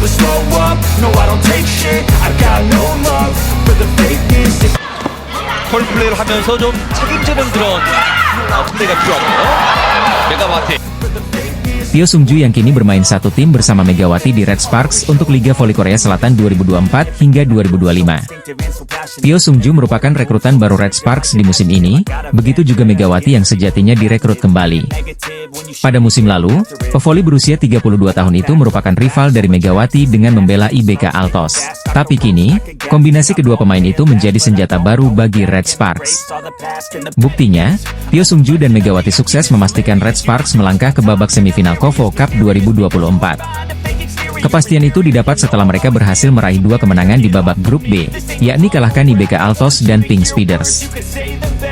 never slow up, no I don't take shit. I got no love for the fakeness. 콜플레이를 하면서 좀 책임지는 그런 플레이가 필요하고요. 메가와티. Pyo Sung-ju yang kini bermain satu tim bersama Megawati di Red Sparks untuk Liga Voli Korea Selatan 2024 hingga 2025. Pyo Sung-ju merupakan rekrutan baru Red Sparks di musim ini, begitu juga Megawati yang sejatinya direkrut kembali. Pada musim lalu, pevoli berusia 32 tahun itu merupakan rival dari Megawati dengan membela IBK Altos. Tapi kini, kombinasi kedua pemain itu menjadi senjata baru bagi Red Sparks. Buktinya, Pyo Sung-ju dan Megawati sukses memastikan Red Sparks melangkah ke babak semifinal KOFO Cup 2024. Kepastian itu didapat setelah mereka berhasil meraih 2 kemenangan di babak grup B, yakni kalahkan IBK Altos dan Pink Speeders.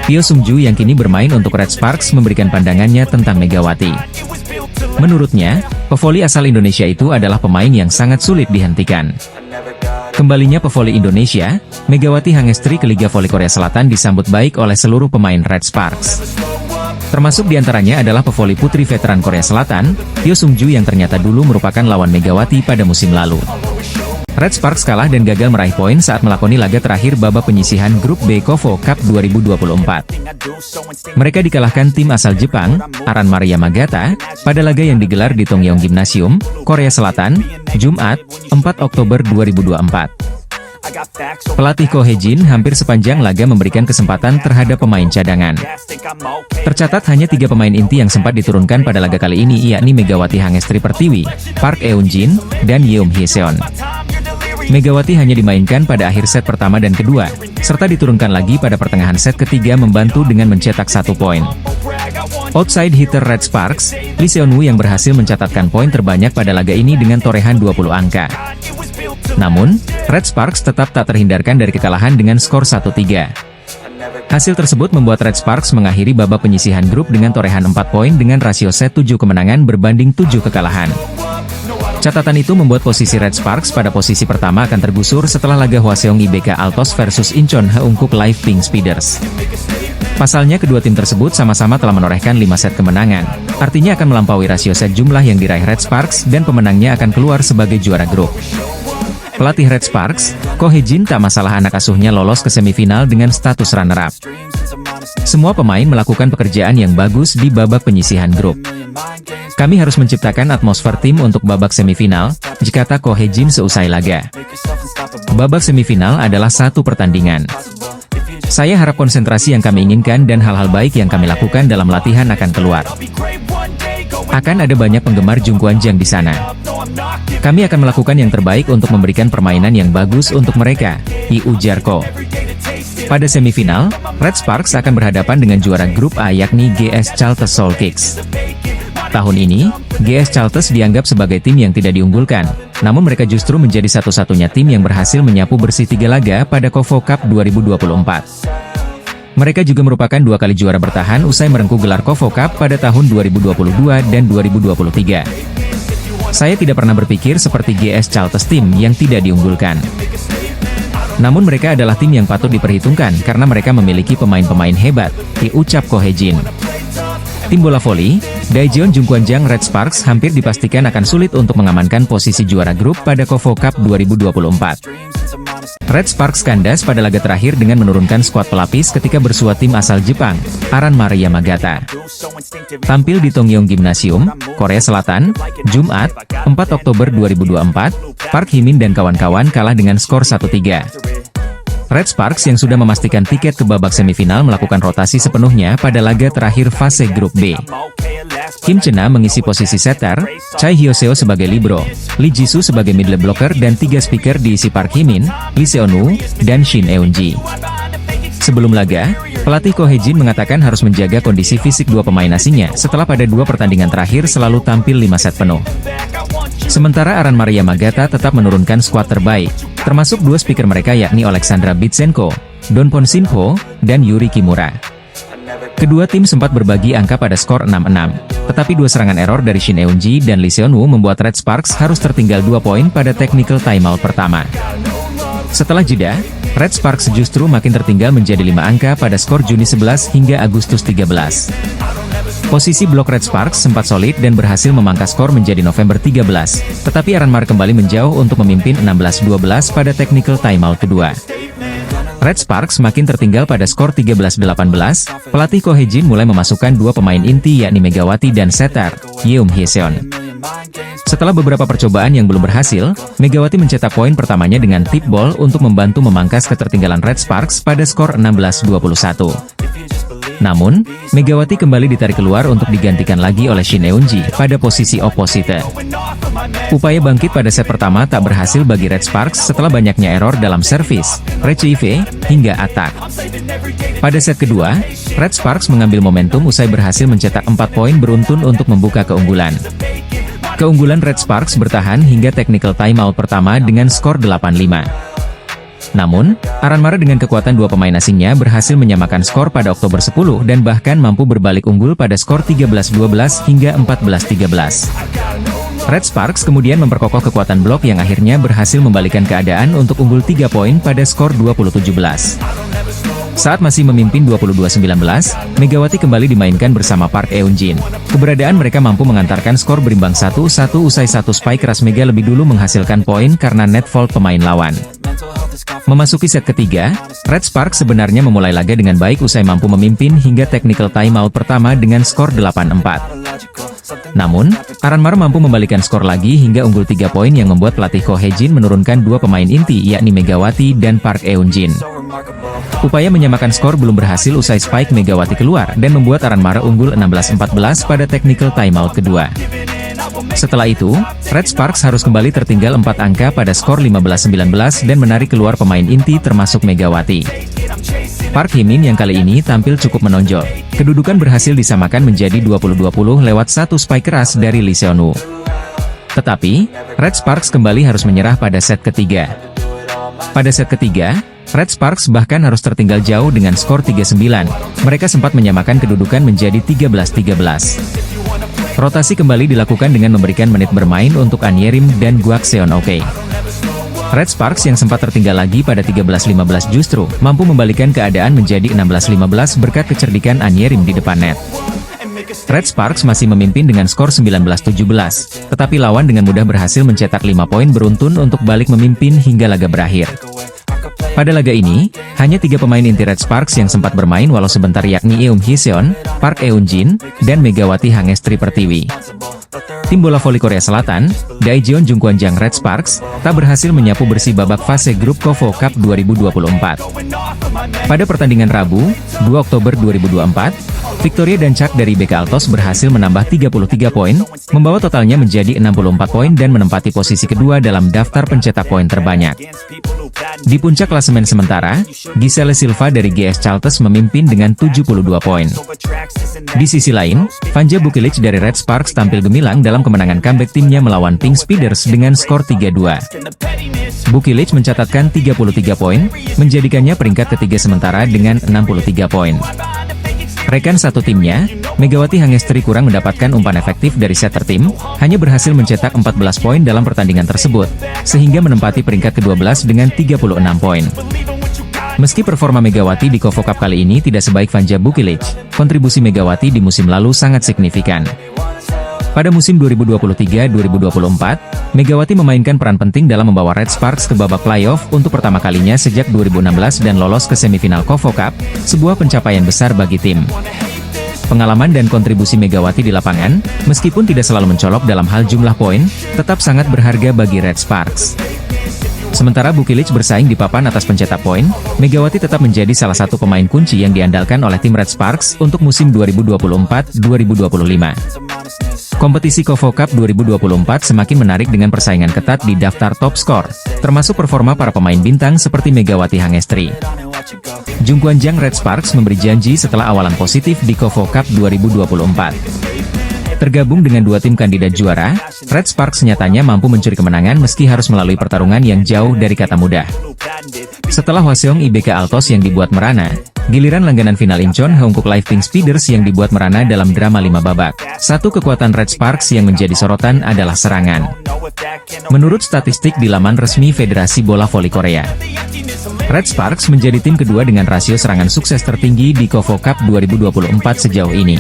Pyo Sung-ju yang kini bermain untuk Red Sparks memberikan pandangannya tentang Megawati. Menurutnya, pevoli asal Indonesia itu adalah pemain yang sangat sulit dihentikan. Kembalinya pevoli Indonesia, Megawati Hangestri ke Liga Voli Korea Selatan disambut baik oleh seluruh pemain Red Sparks. Termasuk diantaranya adalah pevoli putri veteran Korea Selatan, Pyo Sung-ju yang ternyata dulu merupakan lawan Megawati pada musim lalu. Red Sparks kalah dan gagal meraih poin saat melakoni laga terakhir babak penyisihan grup B KOFO Cup 2024. Mereka dikalahkan tim asal Jepang, Aran Maria Yamagata, pada laga yang digelar di Tongyeong Gymnasium, Korea Selatan, Jumat, 4 Oktober 2024. Pelatih Ko Hye-jin hampir sepanjang laga memberikan kesempatan terhadap pemain cadangan. Tercatat hanya 3 pemain inti yang sempat diturunkan pada laga kali ini, yakni Megawati Hangestri Pertiwi, Park Eun-jin, dan Yeom Hye-seon. Megawati hanya dimainkan pada akhir set pertama dan kedua, serta diturunkan lagi pada pertengahan set ketiga membantu dengan mencetak 1 poin. Outside hitter Red Sparks, Lee Seon-woo yang berhasil mencatatkan poin terbanyak pada laga ini dengan torehan 20 angka. Namun, Red Sparks tetap tak terhindarkan dari kekalahan dengan skor 1-3. Hasil tersebut membuat Red Sparks mengakhiri babak penyisihan grup dengan torehan 4 poin dengan rasio set 7 kemenangan berbanding 7 kekalahan. Catatan itu membuat posisi Red Sparks pada posisi pertama akan tergusur setelah laga Hwaseong IBK Altos versus Incheon Haeunkook Live Pink Speeders. Pasalnya kedua tim tersebut sama-sama telah menorehkan 5 set kemenangan, artinya akan melampaui rasio set jumlah yang diraih Red Sparks dan pemenangnya akan keluar sebagai juara grup. Pelatih Red Sparks, Ko Hye-jin tak masalah anak asuhnya lolos ke semifinal dengan status runner-up. Semua pemain melakukan pekerjaan yang bagus di babak penyisihan grup. Kami harus menciptakan atmosfer tim untuk babak semifinal, kata Ko Hye-jin seusai laga. Babak semifinal adalah satu pertandingan. Saya harap konsentrasi yang kami inginkan dan hal-hal baik yang kami lakukan dalam latihan akan keluar. Akan ada banyak penggemar Jungkwanjang di sana. Kami akan melakukan yang terbaik untuk memberikan permainan yang bagus untuk mereka, ujar Ko. Pada semifinal, Red Sparks akan berhadapan dengan juara grup A yakni GS Chalters Soul Kicks. Tahun ini, GS Chalters dianggap sebagai tim yang tidak diunggulkan, namun mereka justru menjadi satu-satunya tim yang berhasil menyapu bersih 3 laga pada KOFO Cup 2024. Mereka juga merupakan 2 kali juara bertahan usai merengkuh gelar KOFO Cup pada tahun 2022 dan 2023. Saya tidak pernah berpikir seperti GS Chalters tim yang tidak diunggulkan. Namun mereka adalah tim yang patut diperhitungkan karena mereka memiliki pemain-pemain hebat, ucap Ko Hye-jin. Tim bola voli, Daejeon Jungkwanjang Red Sparks hampir dipastikan akan sulit untuk mengamankan posisi juara grup pada KOFO Cup 2024. Red Sparks kandas pada laga terakhir dengan menurunkan skuad pelapis ketika bersua tim asal Jepang, Aran Maria Yamagata. Tampil di Tongyeong Gymnasium, Korea Selatan, Jumat, 4 Oktober 2024, Park Hye-min dan kawan-kawan kalah dengan skor 1-3. Red Sparks yang sudah memastikan tiket ke babak semifinal melakukan rotasi sepenuhnya pada laga terakhir fase grup B. Kim Chena mengisi posisi setter, Choi Hyo-seo sebagai libero, Lee Jisoo sebagai middle blocker dan 3 speaker diisi Park Hye-min, Lee Seon-woo, dan Shin Eun-ji. Sebelum laga, pelatih Ko Hye-jin mengatakan harus menjaga kondisi fisik 2 pemain asingnya setelah pada 2 pertandingan terakhir selalu tampil 5 set penuh. Sementara Aran Maria Yamagata tetap menurunkan skuad terbaik, termasuk 2 speaker mereka yakni Alexandra Bitsenko, Donpon Shinho, dan Yuri Kimura. Kedua tim sempat berbagi angka pada skor 6-6, tetapi 2 serangan error dari Shin Eun-ji dan Lee Seon-woo membuat Red Sparks harus tertinggal 2 poin pada technical timeout pertama. Setelah jeda, Red Sparks justru makin tertinggal menjadi 5 angka pada skor Juni 11 hingga Agustus 13. Posisi blok Red Sparks sempat solid dan berhasil memangkas skor menjadi November 13, tetapi Aranmara kembali menjauh untuk memimpin 16-12 pada technical timeout kedua. Red Sparks makin tertinggal pada skor 13-18, pelatih Ko Hee-jin mulai memasukkan dua pemain inti yakni Megawati dan setter, Yeom Hee-seon. Setelah beberapa percobaan yang belum berhasil, Megawati mencetak poin pertamanya dengan tip ball untuk membantu memangkas ketertinggalan Red Sparks pada skor 16-21. Namun, Megawati kembali ditarik keluar untuk digantikan lagi oleh Shin Eun-ji pada posisi oposite. Upaya bangkit pada set pertama tak berhasil bagi Red Sparks setelah banyaknya error dalam servis, retrieve, hingga atak. Pada set kedua, Red Sparks mengambil momentum usai berhasil mencetak 4 poin beruntun untuk membuka keunggulan. Keunggulan Red Sparks bertahan hingga technical timeout pertama dengan skor 8-5. Namun, Aranmara dengan kekuatan dua pemain asingnya berhasil menyamakan skor pada Oktober 10 dan bahkan mampu berbalik unggul pada skor 13-12 hingga 14-13. Red Sparks kemudian memperkokoh kekuatan blok yang akhirnya berhasil membalikan keadaan untuk unggul 3 poin pada skor 20-17. Saat masih memimpin 22-19, Megawati kembali dimainkan bersama Park Eun-jin. Keberadaan mereka mampu mengantarkan skor berimbang 1-1 usai satu spike keras Mega lebih dulu menghasilkan poin karena net fault pemain lawan. Memasuki set ketiga, Red Sparks sebenarnya memulai laga dengan baik usai mampu memimpin hingga technical timeout pertama dengan skor 8-4. Namun, Aranmara mampu membalikan skor lagi hingga unggul 3 poin yang membuat pelatih Ko Hee-jin menurunkan dua pemain inti yakni Megawati dan Park Eun-jin. Upaya menyamakan skor belum berhasil usai spike Megawati keluar dan membuat Aranmara unggul 16-14 pada technical timeout kedua. Setelah itu, Red Sparks harus kembali tertinggal 4 angka pada skor 15-19 dan menarik keluar pemain inti termasuk Megawati. Park Hee-min yang kali ini tampil cukup menonjol. Kedudukan berhasil disamakan menjadi 20-20 lewat satu spike keras dari Lee Seon-woo. Tetapi, Red Sparks kembali harus menyerah pada set ketiga. Pada set ketiga, Red Sparks bahkan harus tertinggal jauh dengan skor 3-9. Mereka sempat menyamakan kedudukan menjadi 13-13. Rotasi kembali dilakukan dengan memberikan menit bermain untuk An Yerim dan Guak Seon-ok. Red Sparks yang sempat tertinggal lagi pada 13-15 justru mampu membalikan keadaan menjadi 16-15 berkat kecerdikan An Yerim di depan net. Red Sparks masih memimpin dengan skor 19-17, tetapi lawan dengan mudah berhasil mencetak 5 poin beruntun untuk balik memimpin hingga laga berakhir. Pada laga ini, hanya 3 pemain inti Red Sparks yang sempat bermain walau sebentar yakni Yeom Hee-seon, Park Eun-jin, dan Megawati Hangestri Pertiwi. Tim bola voli Korea Selatan, Daejeon Jungkwanjang Red Sparks, tak berhasil menyapu bersih babak fase grup KOFO Cup 2024. Pada pertandingan Rabu, 2 Oktober 2024, Victoria dan Chak dari BK Altos berhasil menambah 33 poin, membawa totalnya menjadi 64 poin dan menempati posisi kedua dalam daftar pencetak poin terbanyak. Di puncak klasemen sementara, Giselle Silva dari GS Charlton memimpin dengan 72 poin. Di sisi lain, Vanja Bukilic dari Red Sparks tampil gemilang dalam kemenangan comeback timnya melawan Pink Speeders dengan skor 3-2. Bukilic mencatatkan 33 poin, menjadikannya peringkat ketiga sementara dengan 63 poin. Rekan satu timnya, Megawati Hangestri kurang mendapatkan umpan efektif dari setter tim, hanya berhasil mencetak 14 poin dalam pertandingan tersebut, sehingga menempati peringkat ke-12 dengan 36 poin. Meski performa Megawati di KOFO Cup kali ini tidak sebaik Vanja Bukilic, kontribusi Megawati di musim lalu sangat signifikan. Pada musim 2023-2024, Megawati memainkan peran penting dalam membawa Red Sparks ke babak playoff untuk pertama kalinya sejak 2016 dan lolos ke semifinal KOFO Cup, sebuah pencapaian besar bagi tim. Pengalaman dan kontribusi Megawati di lapangan, meskipun tidak selalu mencolok dalam hal jumlah poin, tetap sangat berharga bagi Red Sparks. Sementara Bukilic bersaing di papan atas pencetak poin, Megawati tetap menjadi salah satu pemain kunci yang diandalkan oleh tim Red Sparks untuk musim 2024-2025. Kompetisi KOFO Cup 2024 semakin menarik dengan persaingan ketat di daftar top skor, termasuk performa para pemain bintang seperti Megawati Hangestri. Jungkwanjang Red Sparks memberi janji setelah awalan positif di KOFO Cup 2024. Tergabung dengan dua tim kandidat juara, Red Sparks nyatanya mampu mencuri kemenangan meski harus melalui pertarungan yang jauh dari kata mudah. Setelah Hwaseong IBK Altos yang dibuat merana, giliran langganan final Incheon Haeunkook Live Pink Speeders yang dibuat merana dalam drama 5 babak. Satu kekuatan Red Sparks yang menjadi sorotan adalah serangan. Menurut statistik di laman resmi Federasi Bola Voli Korea, Red Sparks menjadi tim kedua dengan rasio serangan sukses tertinggi di KOFO Cup 2024 sejauh ini.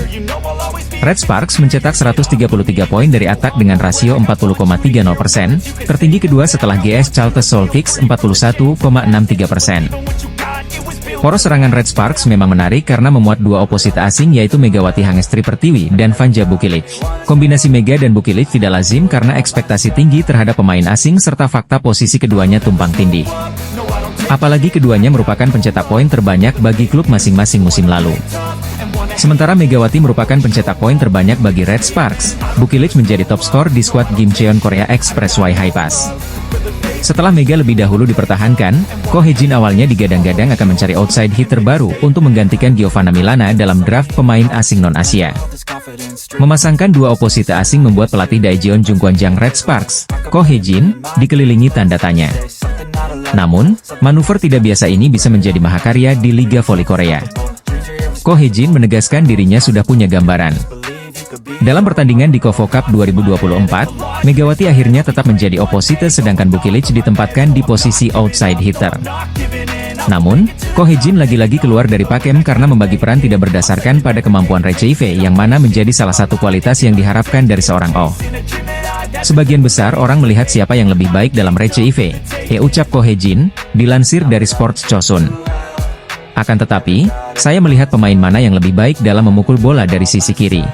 Red Sparks mencetak 133 poin dari atak dengan rasio 40,30%, tertinggi kedua setelah GS Charlton Solkicks 41,63%. Poros serangan Red Sparks memang menarik karena memuat dua oposita asing yaitu Megawati Hangestri Pertiwi dan Vanja Bukilic. Kombinasi Mega dan Bukilic tidak lazim karena ekspektasi tinggi terhadap pemain asing serta fakta posisi keduanya tumpang tindih. Apalagi keduanya merupakan pencetak poin terbanyak bagi klub masing-masing musim lalu. Sementara Megawati merupakan pencetak poin terbanyak bagi Red Sparks, Bukilic menjadi top skor di skuad Gimcheon Korea Express Y High-Pass. Setelah Mega lebih dahulu dipertahankan, Ko Hye-jin awalnya digadang-gadang akan mencari outside hitter baru untuk menggantikan Giovanna Milana dalam draft pemain asing non-Asia. Memasangkan dua oposita asing membuat pelatih Daejeon Jungkwanjang Red Sparks, Ko Hye-jin, dikelilingi tanda tanya. Namun, manuver tidak biasa ini bisa menjadi mahakarya di Liga Voli Korea. Ko Hye-jin menegaskan dirinya sudah punya gambaran. Dalam pertandingan di KOFO Cup 2024, Megawati akhirnya tetap menjadi oposite sedangkan Bukilic ditempatkan di posisi outside hitter. Namun, Ko Hye-jin lagi-lagi keluar dari pakem karena membagi peran tidak berdasarkan pada kemampuan Receive yang mana menjadi salah satu kualitas yang diharapkan dari seorang Oh. Sebagian besar orang melihat siapa yang lebih baik dalam Receive, ucap Ko Hye-jin, dilansir dari Sports Chosun. Akan tetapi, saya melihat pemain mana yang lebih baik dalam memukul bola dari sisi kiri.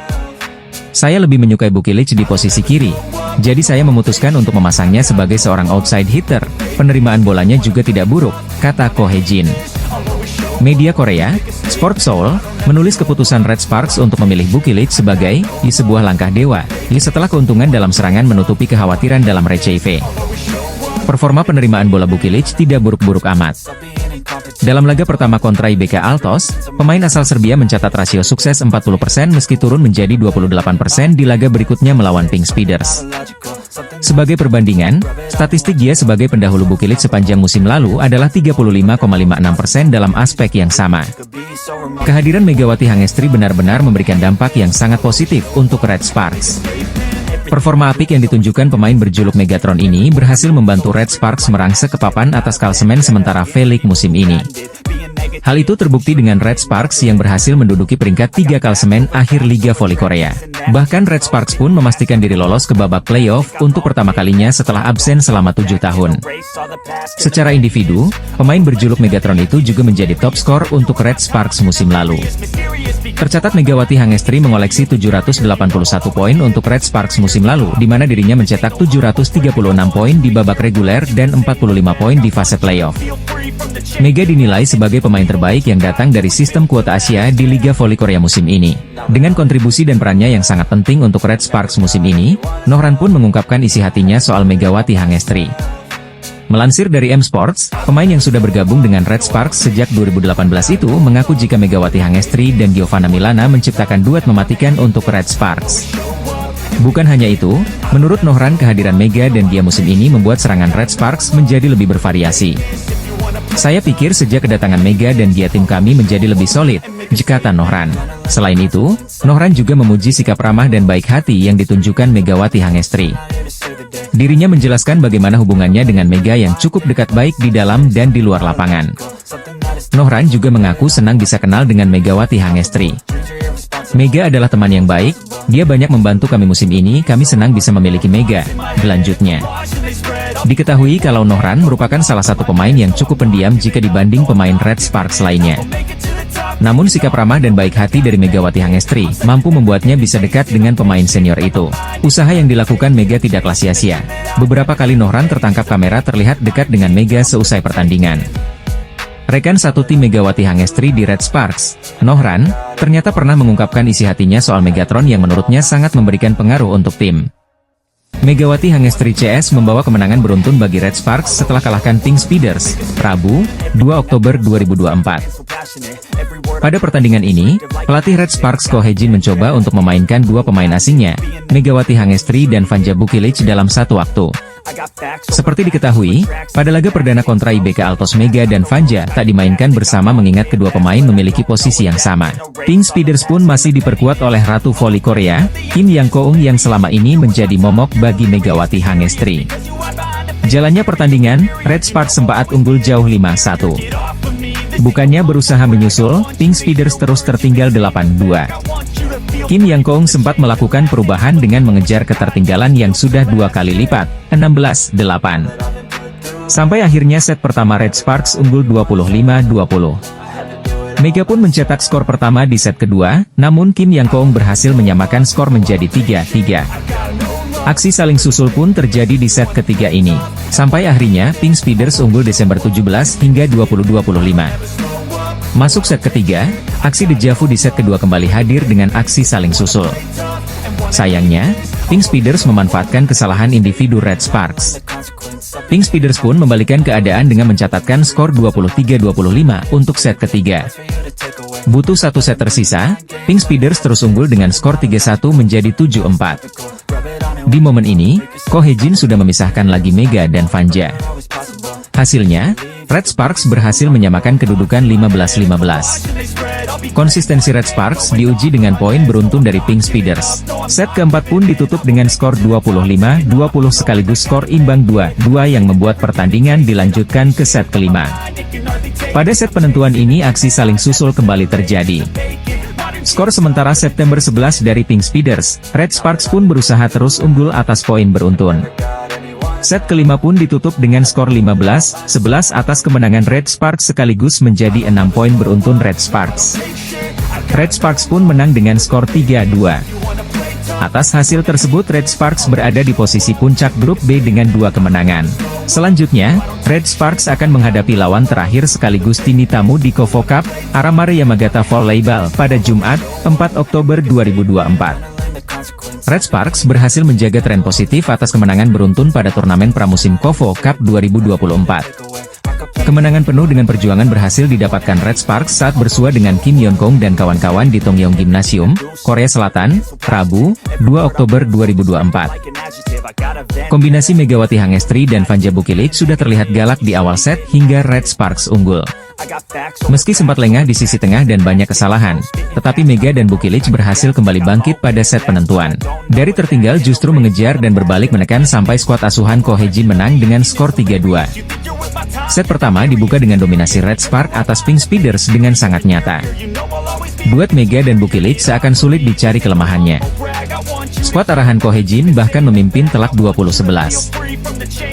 Saya lebih menyukai Bukilic di posisi kiri, jadi saya memutuskan untuk memasangnya sebagai seorang outside hitter. Penerimaan bolanya juga tidak buruk, kata Ko Hye-jin. Media Korea, Sport Seoul, menulis keputusan Red Sparks untuk memilih Bukilic sebagai sebuah langkah dewa, setelah keuntungan dalam serangan menutupi kekhawatiran dalam Receive. Performa penerimaan bola Bukilic tidak buruk-buruk amat. Dalam laga pertama kontra IBK Altos, pemain asal Serbia mencatat rasio sukses 40% meski turun menjadi 28% di laga berikutnya melawan Pink Speeders. Sebagai perbandingan, statistik dia sebagai pendahulu Bukilic sepanjang musim lalu adalah 35,56% dalam aspek yang sama. Kehadiran Megawati Hangestri benar-benar memberikan dampak yang sangat positif untuk Red Sparks. Performa apik yang ditunjukkan pemain berjuluk Megatron ini berhasil membantu Red Sparks merangsek ke papan atas klasemen sementara V-League musim ini. Hal itu terbukti dengan Red Sparks yang berhasil menduduki peringkat 3 klasemen akhir Liga Voli Korea. Bahkan Red Sparks pun memastikan diri lolos ke babak playoff untuk pertama kalinya setelah absen selama 7 tahun. Secara individu, pemain berjuluk Megatron itu juga menjadi top skor untuk Red Sparks musim lalu. Tercatat Megawati Hangestri mengoleksi 781 poin untuk Red Sparks musim lalu, di mana dirinya mencetak 736 poin di babak reguler dan 45 poin di fase playoff. Mega dinilai sebagai pemain terbaik yang datang dari sistem kuota Asia di Liga Voli Korea musim ini. Dengan kontribusi dan perannya yang sangat penting untuk Red Sparks musim ini, Nohran pun mengungkapkan isi hatinya soal Megawati Hangestri. Melansir dari M Sports, pemain yang sudah bergabung dengan Red Sparks sejak 2018 itu mengaku jika Megawati Hangestri dan Giovanna Milana menciptakan duet mematikan untuk Red Sparks. Bukan hanya itu, menurut Nohran kehadiran Mega dan dia musim ini membuat serangan Red Sparks menjadi lebih bervariasi. Saya pikir sejak kedatangan Mega dan dia tim kami menjadi lebih solid, kata Nohran. Selain itu, Nohran juga memuji sikap ramah dan baik hati yang ditunjukkan Megawati Hangestri. Dirinya menjelaskan bagaimana hubungannya dengan Mega yang cukup dekat baik di dalam dan di luar lapangan. Nohran juga mengaku senang bisa kenal dengan Megawati Hangestri. Mega adalah teman yang baik, dia banyak membantu kami musim ini, kami senang bisa memiliki Mega, lanjutnya. Diketahui kalau Nohran merupakan salah satu pemain yang cukup pendiam jika dibanding pemain Red Sparks lainnya. Namun sikap ramah dan baik hati dari Megawati Hangestri mampu membuatnya bisa dekat dengan pemain senior itu. Usaha yang dilakukan Mega tidaklah sia-sia. Beberapa kali Nohran tertangkap kamera terlihat dekat dengan Mega seusai pertandingan. Rekan satu tim Megawati Hangestri di Red Sparks, Nohran, ternyata pernah mengungkapkan isi hatinya soal Megatron yang menurutnya sangat memberikan pengaruh untuk tim. Megawati Hangestri CS membawa kemenangan beruntun bagi Red Sparks setelah kalahkan Pink Speeders, Rabu, 2 Oktober 2024. Pada pertandingan ini, pelatih Red Sparks Ko Hye-jin mencoba untuk memainkan dua pemain asingnya, Megawati Hangestri dan Vanja Bukilic dalam satu waktu. Seperti diketahui, pada laga perdana kontra IBK Altos Mega dan Vanja tak dimainkan bersama mengingat kedua pemain memiliki posisi yang sama. Pink Speeders pun masih diperkuat oleh Ratu Voli Korea, Kim Yang Koung yang selama ini menjadi momok bagi Megawati Hangestri. Jalannya pertandingan, Red Sparks sempat unggul jauh 5-1. Bukannya berusaha menyusul, Pink Speeders terus tertinggal 8-2. Kim Yang Kong sempat melakukan perubahan dengan mengejar ketertinggalan yang sudah 2 kali lipat, 16-8. Sampai akhirnya set pertama Red Sparks unggul 25-20. Mega pun mencetak skor pertama di set kedua, namun Kim Yang Kong berhasil menyamakan skor menjadi 3-3. Aksi saling susul pun terjadi di set ketiga ini. Sampai akhirnya, Pink Speeders unggul Desember 17 hingga 20-25. Masuk set ketiga, aksi dejavu di set kedua kembali hadir dengan aksi saling susul. Sayangnya, Pink Speeders memanfaatkan kesalahan individu Red Sparks. Pink Speeders pun membalikan keadaan dengan mencatatkan skor 23-25 untuk set ketiga. Butuh satu set tersisa, Pink Speeders terus unggul dengan skor 3-1 menjadi 7-4. Di momen ini, Ko Hye-jin sudah memisahkan lagi Mega dan Vanja. Hasilnya, Red Sparks berhasil menyamakan kedudukan 15-15. Konsistensi Red Sparks diuji dengan poin beruntun dari Pink Speeders. Set keempat pun ditutup dengan skor 25-20 sekaligus skor imbang 2-2 yang membuat pertandingan dilanjutkan ke set kelima. Pada set penentuan ini aksi saling susul kembali terjadi. Skor sementara September 11 dari Pink Speeders, Red Sparks pun berusaha terus unggul atas poin beruntun. Set kelima pun ditutup dengan skor 15-11 atas kemenangan Red Sparks sekaligus menjadi 6 poin beruntun Red Sparks. Red Sparks pun menang dengan skor 3-2. Atas hasil tersebut Red Sparks berada di posisi puncak grup B dengan 2 kemenangan. Selanjutnya, Red Sparks akan menghadapi lawan terakhir sekaligus tim tamu di KOFO Cup, Aramare Yamagata Volleyball pada Jumat, 4 Oktober 2024. Red Sparks berhasil menjaga tren positif atas kemenangan beruntun pada turnamen pramusim KOFO Cup 2024. Kemenangan penuh dengan perjuangan berhasil didapatkan Red Sparks saat bersua dengan Kim Yeon Kong dan kawan-kawan di Tongyong Gymnasium, Korea Selatan, Rabu, 2 Oktober 2024. Kombinasi Megawati Hangestri dan Vanja Bukilik sudah terlihat galak di awal set hingga Red Sparks unggul. Meski sempat lengah di sisi tengah dan banyak kesalahan, tetapi Mega dan Bukilik berhasil kembali bangkit pada set penentuan. Dari tertinggal justru mengejar dan berbalik menekan sampai skuad asuhan Ko Hye-jin menang dengan skor 3-2. Set pertama dibuka dengan dominasi Red Sparks atas Pink Speeders dengan sangat nyata. Duet Mega dan Bukilik seakan sulit dicari kelemahannya. Skuad arahan Ko Hye-jin bahkan memimpin telak 20-11.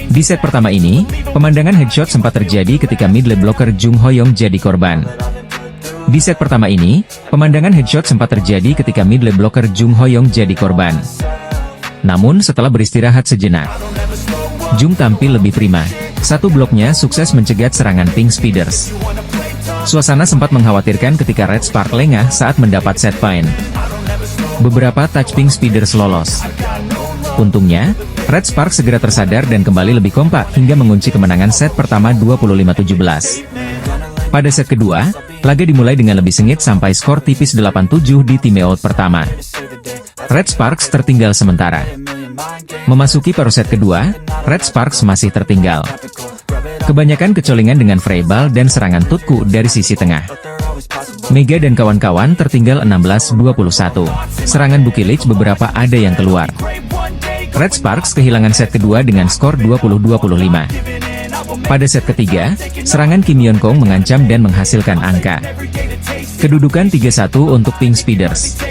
Di set pertama ini, pemandangan headshot sempat terjadi ketika middle blocker Jung Ho-young jadi korban. Di set pertama ini, pemandangan headshot sempat terjadi ketika middle blocker Jung Ho-young jadi korban. Namun setelah beristirahat sejenak, Jung tampil lebih prima. Satu bloknya sukses mencegat serangan Pink Speeders. Suasana sempat mengkhawatirkan ketika Red Sparks lengah saat mendapat set point. Beberapa touch Pink Speeders lolos. Untungnya, Red Sparks segera tersadar dan kembali lebih kompak hingga mengunci kemenangan set pertama 25-17. Pada set kedua, laga dimulai dengan lebih sengit sampai skor tipis 8-7 di timeout pertama. Red Sparks tertinggal sementara. Memasuki paruh set kedua, Red Sparks masih tertinggal. Kebanyakan kecolingan dengan freeball dan serangan tutku dari sisi tengah. Mega dan kawan-kawan tertinggal 16-21. Serangan Bukilik beberapa ada yang keluar. Red Sparks kehilangan set kedua dengan skor 20-25. Pada set ketiga, serangan Kim Yeon Kong mengancam dan menghasilkan angka. Kedudukan 3-1 untuk Pink Speeders.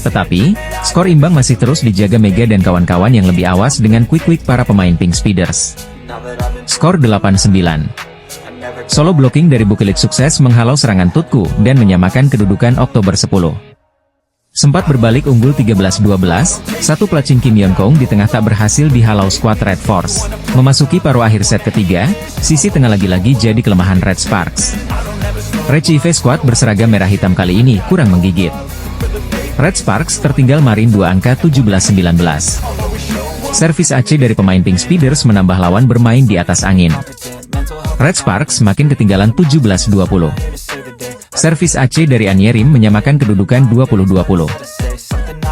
Tetapi, skor imbang masih terus dijaga Mega dan kawan-kawan yang lebih awas dengan quick para pemain Pink Speeders. Skor 8-9. Solo blocking dari Bukilik sukses menghalau serangan tutku dan menyamakan kedudukan Oktober 10. Sempat berbalik unggul 13-12, satu pelacin Kim Yeon Kong di tengah tak berhasil dihalau skuad Red Force. Memasuki paruh akhir set ketiga, sisi tengah lagi-lagi jadi kelemahan Red Sparks. Rechieve skuad berseragam merah hitam kali ini kurang menggigit. Red Sparks tertinggal marin 2 angka 17-19. Servis AC dari pemain Pink Speeders menambah lawan bermain di atas angin. Red Sparks makin ketinggalan 17-20. Servis AC dari Anierim menyamakan kedudukan 20-20.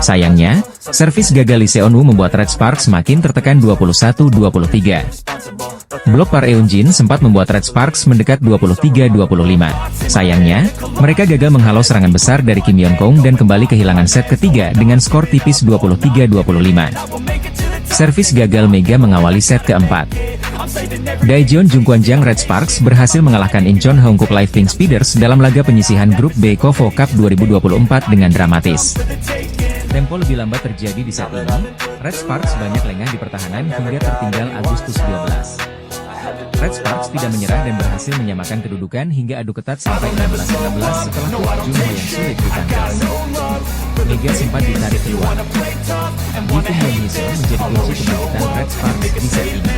Sayangnya, servis gagal Lee Seon-woo membuat Red Sparks makin tertekan 21-23. Blok Park Eun-jin sempat membuat Red Sparks mendekat 23-25. Sayangnya, mereka gagal menghalau serangan besar dari Kim Yeon Kong dan kembali kehilangan set ketiga dengan skor tipis 23-25. servis gagal Mega mengawali set keempat. Daejeon Jungkwanjang Red Sparks berhasil mengalahkan Incheon Hongkook Live Pink Speeders dalam laga penyisihan grup B KOFO Cup 2024 dengan dramatis. Tempo lebih lambat terjadi di set ini, Red Sparks banyak lengah di pertahanan hingga tertinggal Agustus 12. Red Sparks tidak menyerah dan berhasil menyamakan kedudukan hingga adu ketat sampai 16-16 setelah Junho yang sulit ditangkap. Mega sempat ditarik keluar. Kim Yeon-hee menjadi kunci kebangkitan Red Sparks di set ini.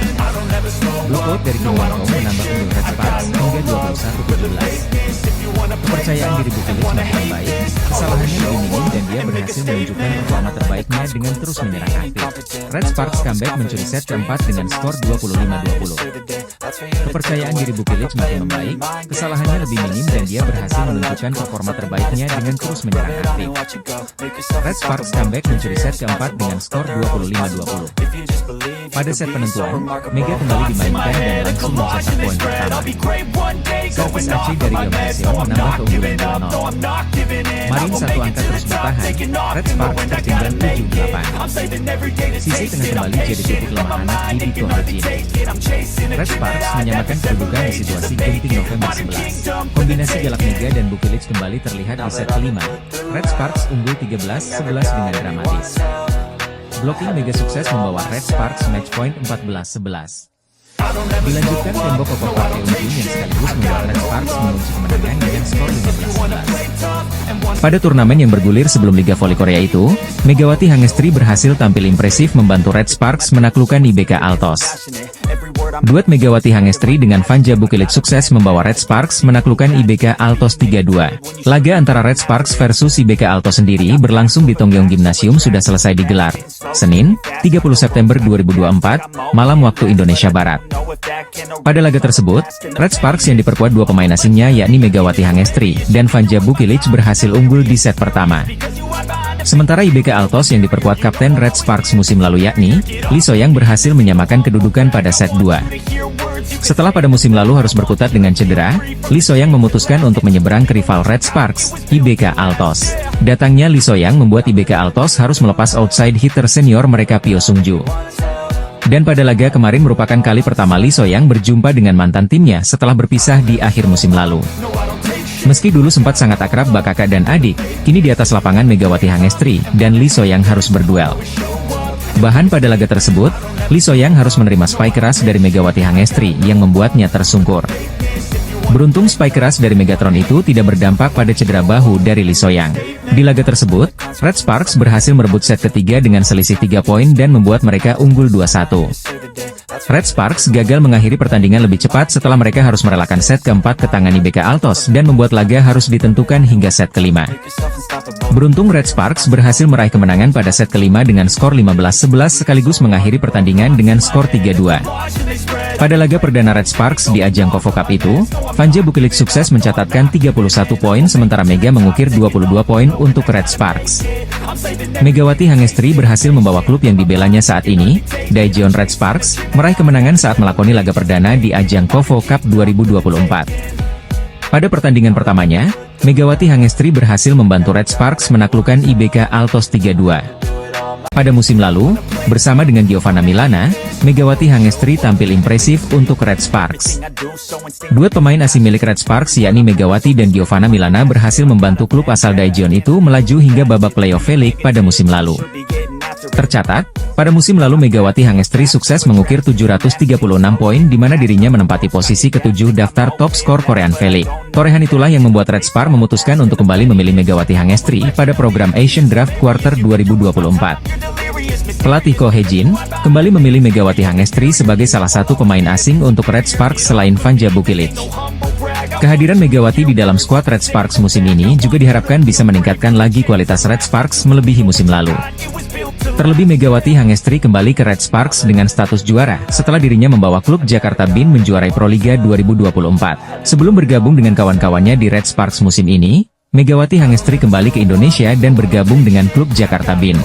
Blokout dari Kim Won-ho menambah unggul Red Sparks hingga 21-17. Kepercayaan diri Bukilic semakin membaik, kesalahannya lebih minim dan dia berhasil menunjukkan performa terbaiknya dengan terus menyerang aktif. Red Sparks comeback mencuri set keempat dengan skor 25-20. Kepercayaan diri Bukilic semakin membaik, kesalahannya lebih minim dan dia berhasil menunjukkan performa terbaiknya dengan terus menyerang aktif. Red Sparks comeback mencuri set keempat dengan skor 25-20. Pada set penentuan, Mega kembali dimainkan dan langsung mencetak poin pertama. Servis Aceh dari Yeon menambah keunggulan 2-0. Marin satu angka terus bertahan, Red Sparks tertinggal 7-8. Sisi tengah kembali jadi titik lemah anak di Diko Hejin. Red Sparks menyamakan kedudukan di situasi genting November 11. Kombinasi galak Mega dan Bukilic kembali terlihat di set kelima. Red Sparks unggul 13-11 dengan dramatis. Blocking Mega sukses membawa Red Sparks match point 14-11. Dilanjutkan tembok kokoh Park Eun-jin yang sekaligus membuat Red Sparks mengunci kemenangan dengan skor 15-11. Pada turnamen yang bergulir sebelum Liga Voli Korea itu, Megawati Hangestri berhasil tampil impresif membantu Red Sparks menaklukkan IBK Altos. Duet Megawati Hangestri dengan Vanja Bukilic sukses membawa Red Sparks menaklukkan IBK Altos 3-2. Laga antara Red Sparks versus IBK Altos sendiri berlangsung di Tongyeong Gymnasium sudah selesai digelar Senin, 30 September 2024, malam waktu Indonesia Barat. Pada laga tersebut, Red Sparks yang diperkuat dua pemain asingnya yakni Megawati Hangestri dan Vanja Bukilic berhasil unggul di set pertama. Sementara IBK Altos yang diperkuat Kapten Red Sparks musim lalu yakni Lee So-young berhasil menyamakan kedudukan pada set 2. Setelah pada musim lalu harus berkutat dengan cedera, Lee So-young memutuskan untuk menyeberang ke rival Red Sparks, IBK Altos. Datangnya Lee So-young membuat IBK Altos harus melepas outside hitter senior mereka Pyo Sung-ju. Dan pada laga kemarin merupakan kali pertama Lee So-young berjumpa dengan mantan timnya setelah berpisah di akhir musim lalu. Meski dulu sempat sangat akrab bak kakak dan adik, kini di atas lapangan Megawati Hangestri dan Lee So-young harus berduel. Bahkan pada laga tersebut, Lee So-young harus menerima spike keras dari Megawati Hangestri yang membuatnya tersungkur. Beruntung spike keras dari Megatron itu tidak berdampak pada cedera bahu dari Lee So-young. Di laga tersebut, Red Sparks berhasil merebut set ketiga dengan selisih 3 poin dan membuat mereka unggul 2-1. Red Sparks gagal mengakhiri pertandingan lebih cepat setelah mereka harus merelakan set keempat ke tangan IBK Altos dan membuat laga harus ditentukan hingga set kelima. Beruntung Red Sparks berhasil meraih kemenangan pada set kelima dengan skor 15-11 sekaligus mengakhiri pertandingan dengan skor 3-2. Pada laga perdana Red Sparks di ajang KOFO Cup itu, Vanja Bukilic sukses mencatatkan 31 poin sementara Mega mengukir 22 poin untuk Red Sparks. Megawati Hangestri berhasil membawa klub yang dibelanya saat ini, Daejeon Red Sparks, meraih kemenangan saat melakoni laga perdana di ajang KOFO Cup 2024. Pada pertandingan pertamanya, Megawati Hangestri berhasil membantu Red Sparks menaklukkan IBK Altos 3-2. Pada musim lalu, bersama dengan Giovanna Milana, Megawati Hangestri tampil impresif untuk Red Sparks. Duet pemain asing milik Red Sparks yakni Megawati dan Giovanna Milana berhasil membantu klub asal Daejeon itu melaju hingga babak playoff V-League pada musim lalu. Tercatat, pada musim lalu Megawati Hangestri sukses mengukir 736 poin di mana dirinya menempati posisi ke-7 daftar top skor Korean V-League. Torehan itulah yang membuat Red Sparks memutuskan untuk kembali memilih Megawati Hangestri pada program Asian Draft Quarter 2024. Pelatih Ko Hejin kembali memilih Megawati Hangestri sebagai salah satu pemain asing untuk Red Sparks selain Vanja Bukilic. Kehadiran Megawati di dalam skuad Red Sparks musim ini juga diharapkan bisa meningkatkan lagi kualitas Red Sparks melebihi musim lalu. Terlebih Megawati Hangestri kembali ke Red Sparks dengan status juara setelah dirinya membawa klub Jakarta Bin menjuarai Proliga 2024. Sebelum bergabung dengan kawan-kawannya di Red Sparks musim ini, Megawati Hangestri kembali ke Indonesia dan bergabung dengan klub Jakarta Bin.